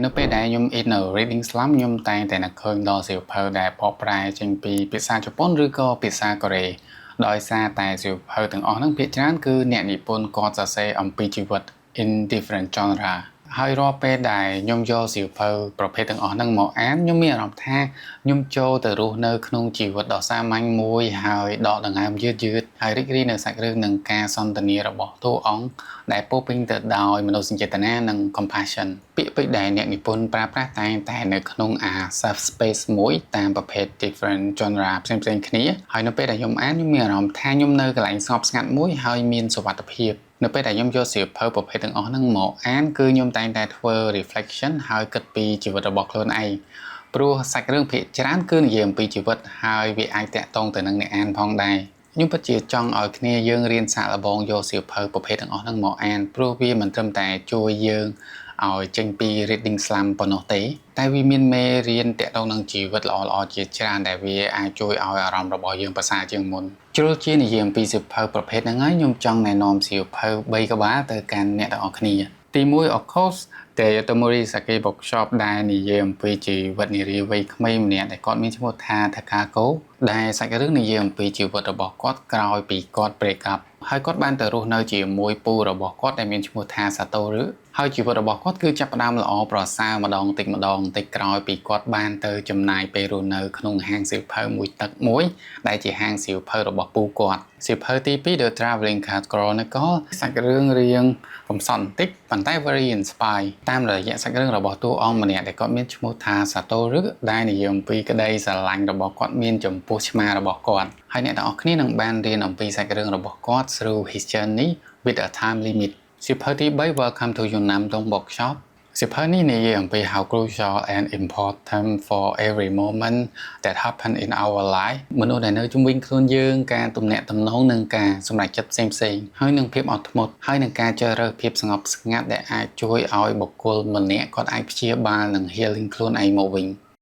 នៅពេលដែលខ្ញុំ in a reading slump ខ្ញុំតែងតែនឹកឃើញដល់សៀវភៅដែលបកប្រែចេញពីភាសាជប៉ុនឬក៏ភាសាកូរ៉េដោយសារតែសៀវភៅទាំងអស់ហ្នឹងភាគច្រើនគឺអ្នកនិពន្ធគាត់សរសេរអំពីជីវិត in different genre ហើយរាល់ពេលដែលខ្ញុំយកសៀវភៅប្រភេទទាំងអស់ហ្នឹងមកអានខ្ញុំមានអារម្មណ៍ថាខ្ញុំចូលទៅរស់នៅក្នុងជីវិតដ៏សាមញ្ញមួយហើយដកដង្ហើមយឺតហើយរីករាយនៅសាច់រឿងនិងការសន្ទនារបស់តួអង្គដែលពោរពេញទៅដោយមនោសញ្ចេតនានិង compassion ពាក្យពេចន៍ដែលអ្នកនិពន្ធប្រើប្រាស់តែងតែនៅក្នុងsafe space មួយតាមប្រភេទ different genre ផ្សេងៗគ្នាហើយនៅពេលដែលខ្ញុំអានខ្ញុំមានអារម្មណ៍ថាខ្ញុំនៅកន្លែងស្ងប់ស្ងាត់មួយហើយមានសុវត្ថិភាពនៅពេលដែលខ្ញុំយកសៀវភៅប្រភេទទាំងអស់ហ្នឹងមកអានគឺខ្ញុំតែងតែធ្វើ reflection ហើយគិតពីជីវិតរបស់ខ្លួនឯងព្រោះសាច់រឿងភាគច្រើនគឺនិយាយអំពីជីវិតហើយវាអាចតាក់ទងទៅនឹងអ្នកអានផងដែរខ្ញុំពិតជាចង់ឲ្យគ្នាយើងរៀនសាកល្បងយកសៀវភៅប្រភេទទាំងអស់ហ្នឹងមកអានព្រោះវាមិនត្រឹមតែជួយយើងឲ្យចេញពី reading slump ប៉ុណ្ណោះទេតែវាមានមេរៀនតាក់ទងនឹងជីវិតល្អៗជាច្រើនដែលវាអាចជួយឲ្យអារម្មណ៍របស់យើងប្រសើរជាងមុនជ្រុលជានិយាយអំពីសៀវភៅប្រភេទហ្នឹងហើយខ្ញុំចង់ណែនាំសៀវភៅ3ក្បាលទៅកាន់អ្នកទាំងអស់គ្នាទី1 of course The Yotomori Sake Bookshop ដែលនិយាយអំពីជីវិតនារីវ័យក្មេងម្នាក់ដែលគាត់មានឈ្មោះថា Takako ដែលសាច់រឿងនិយាយអំពីជីវិតរបស់គាត់ក្រោយពីគាត់ break up ហើយគាត់បានទៅរស់នៅជាមួយពូរបស់គាត់ដែលមានឈ្មោះថា Satoru ហើយជីវិតរបស់គាត់គឺចាប់ផ្ដើមល្អប្រសើរម្ដងតិចក្រោយពីគាត់បានទៅចំណាយពេលរស់នៅក្នុងហាងសៀវភៅមួយទឹកមួយដែលជាហាងសៀវភៅរបស់ពូគាត់សៀវភៅទី2 The Traveling Card Chronicle សាច់រឿងរៀងកំសត់បន្តិចប៉ុន្តែ very inspiring តាមរយៈសាច់រឿងរបស់តួអង្គម្នាក់ដែលគាត់មានឈ្មោះថា Satoru ដែលនិយាយអំពីក្តីស្រឡាញ់របស់គាត់មានចំពោះឆ្មារបស់គាត់ហើយអ្នកទាំងអស់គ្នានឹងបានរៀនអំពីសាច់រឿងរបស់គាត់ through his journey with a time limit សៀវភៅទី3 Welcome to Yunnan Bookshop សៀវភៅនេះនិយាយអំពី how crucial and important for every moment that happen in our life មនុស្សដែលនៅជុំវិញខ្លួនយើងការទំនាក់ទំនងនិងការសម្រេចចិត្តផ្សេងហើយនឹងភាពអត់ធ្មត់ហើយនឹងការជ្រើសរើសភាពស្ងប់ស្ងាត់ដែលអាចជួយឲ្យបុគ្គលម្នាក់គាត់អាចព្យាបាលនិង healing ខ្លួនឯងមកវិញ